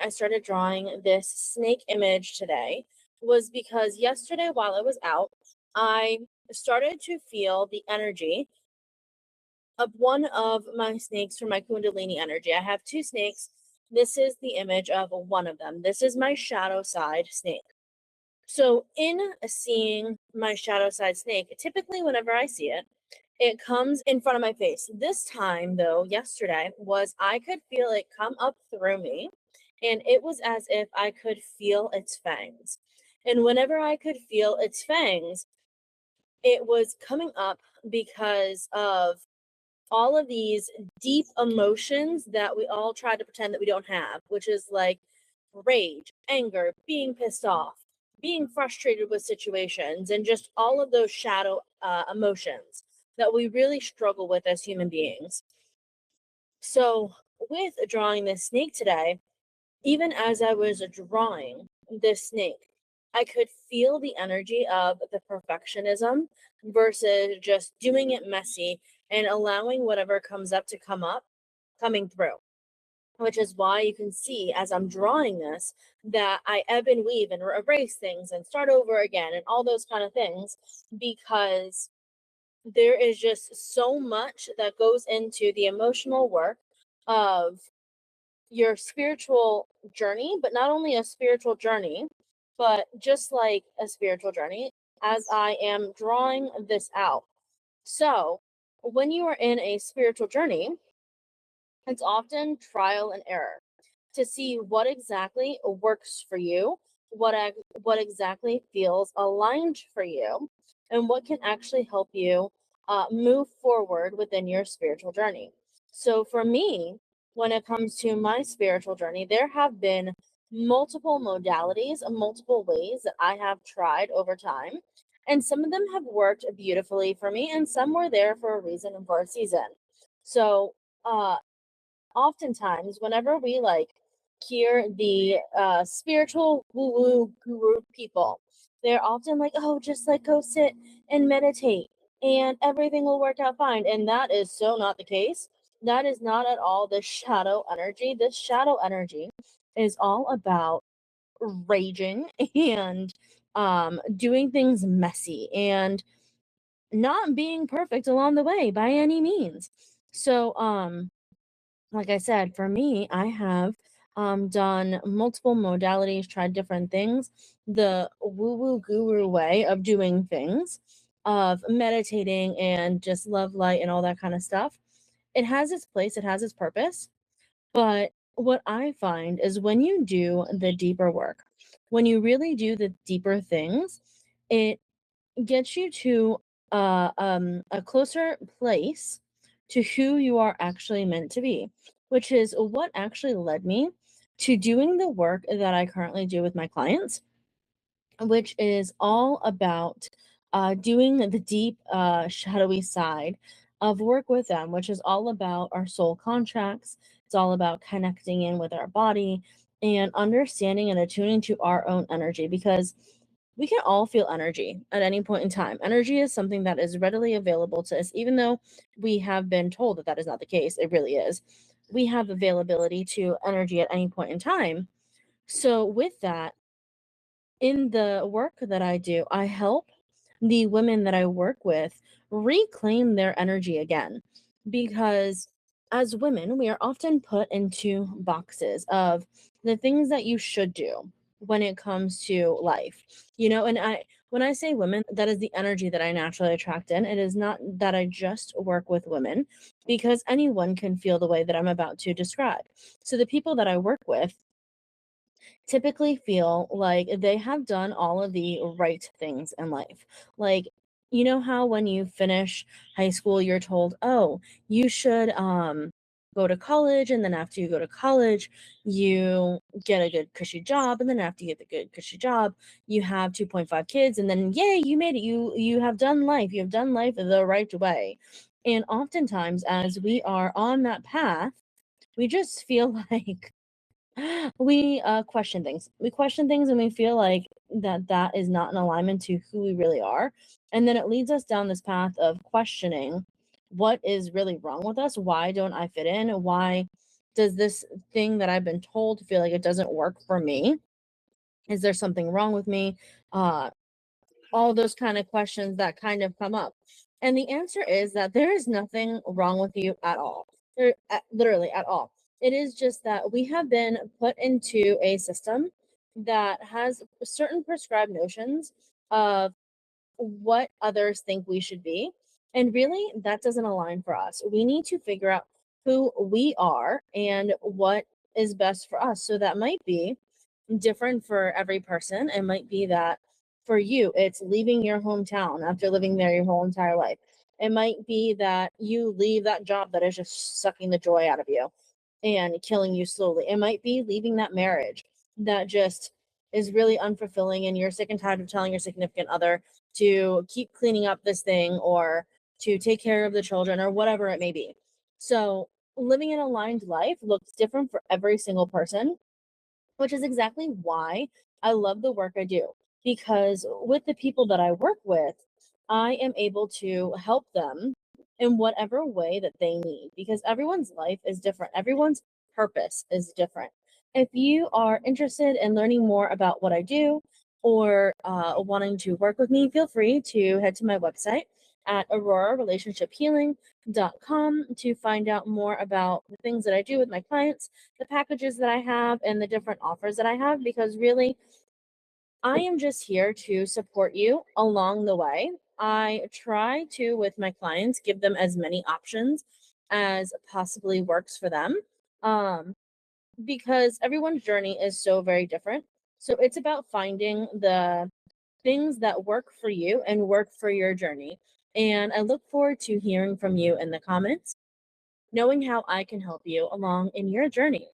I started drawing this snake image today was because yesterday while I was out, I started to feel the energy of one of my snakes from my Kundalini energy. I have two snakes. This is the image of one of them. This is my shadow side snake. So, in seeing my shadow side snake, typically whenever I see it, it comes in front of my face. This time, though, yesterday, was I could feel it come up through me, and it was as if I could feel its fangs. And whenever I could feel its fangs, it was coming up because of all of these deep emotions that we all try to pretend that we don't have, which is like rage, anger, being pissed off, being frustrated with situations, and just all of those shadow emotions that we really struggle with as human beings. So, with drawing this snake today, even as I was drawing this snake, I could feel the energy of the perfectionism versus just doing it messy and allowing whatever comes up to come up, coming through. Which is why you can see as I'm drawing this that I ebb and weave and erase things and start over again and all those kind of things because there is just so much that goes into the emotional work of your spiritual journey, but not only a spiritual journey, but just like a spiritual journey, as I am drawing this out. So, when you are in a spiritual journey, it's often trial and error to see what exactly works for you, what exactly feels aligned for you, and what can actually help you move forward within your spiritual journey. So for me, when it comes to my spiritual journey, there have been multiple modalities, multiple ways that I have tried over time. And some of them have worked beautifully for me, and some were there for a reason and for a season. So, uh, oftentimes whenever we like hear the spiritual woo woo guru people, they're often like, oh, just like go sit and meditate and everything will work out fine, and that is so not the case. That is not at all the shadow energy. This shadow energy is all about raging and doing things messy and not being perfect along the way by any means. So like I said, for me, I have done multiple modalities, tried different things. The woo woo guru way of doing things, of meditating and just love light and all that kind of stuff, it has its place, it has its purpose. But what I find is when you do the deeper work, when you really do the deeper things, it gets you to a closer place to who you are actually meant to be, which is what actually led me to doing the work that I currently do with my clients, which is all about doing the deep, shadowy side of work with them, which is all about our soul contracts. It's all about connecting in with our body and understanding and attuning to our own energy because we can all feel energy at any point in time. Energy is something that is readily available to us, even though we have been told that that is not the case. It really is. We have availability to energy at any point in time. So, with that, in the work that I do, I help the women that I work with reclaim their energy again. Because as women, we are often put into boxes of the things that you should do when it comes to life. And when I say women, that is the energy that I naturally attract in. It is not that I just work with women because anyone can feel the way that I'm about to describe. So the people that I work with typically feel like they have done all of the right things in life. Like, you know how when you finish high school, you're told, oh, you should go to college, and then after you go to college, you get a good cushy job, and then after you get the good cushy job, you have 2.5 kids, and then yay, you made it. You have done life. You have done life the right way. And oftentimes, as we are on that path, we just feel like we question things. We question things and we feel like that is not in alignment to who we really are. And then it leads us down this path of questioning what is really wrong with us. Why don't I fit in? Why Does this thing that I've been told feel like it doesn't work for me? Is there something wrong with me? Uh, all those kind of questions that kind of come up. And the answer is that there is nothing wrong with you at all. Literally at all. It is just that we have been put into a system that has certain prescribed notions of what others think we should be. And really, that doesn't align for us. We need to figure out who we are and what is best for us. So that might be different for every person. It might be that for you, it's leaving your hometown after living there your whole entire life. It might be that you leave that job that is just sucking the joy out of you and killing you slowly. It might be leaving that marriage that just is really unfulfilling and you're sick and tired of telling your significant other to keep cleaning up this thing or to take care of the children or whatever it may be. So, living an aligned life looks different for every single person, which is exactly why I love the work I do. Because with the people that I work with, I am able to help them in whatever way that they need because everyone's life is different. Everyone's purpose is different. If you are interested in learning more about what I do or wanting to work with me, feel free to head to my website at aurorarelationshiphealing.com to find out more about the things that I do with my clients, the packages that I have, and the different offers that I have, because really, I am just here to support you along the way. I try to, with my clients, give them as many options as possibly works for them. Um, because everyone's journey is so very different. So it's about finding the things that work for you and work for your journey. And I look forward to hearing from you in the comments, knowing how I can help you along in your journey.